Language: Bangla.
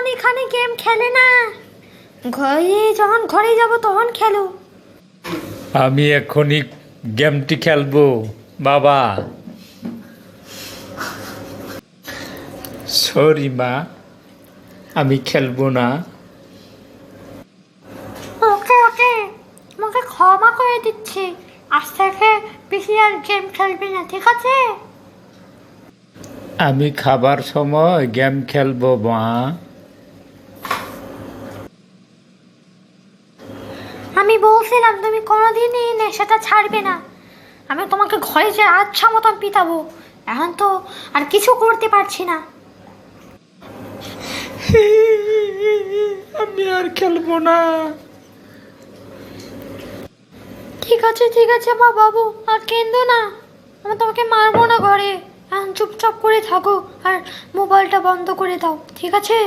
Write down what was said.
এখন এখানে গেম খেলে না, যখন ঘরে যাব তখন খেলো। আমি এখনই গেমটি খেলবো বাবা। সরি মা, আমি খেলবো না। ওকে ওকে, তোমাকে ক্ষমা করে দিচ্ছি, আজ থেকে বেশি আর গেম খেলবি না, ঠিক আছে? আমি খাবার সময় গেম খেলবো মা। আমি বলছিলাম তুমি কোনোদিনই নেশাটা ছাড়বে না। আমি তোমাকে ঘরে যে আচ্ছা মতন পিটাবো, এখন তো আর কিছু করতে পারছি না। আমি আর খেলবো না। ঠিক আছে মা বাবু, আর কেঁদো না, আমি তোমাকে মারবো না ঘরে। এখন চুপচাপ করে থাকো আর মোবাইলটা বন্ধ করে দাও, ঠিক আছে?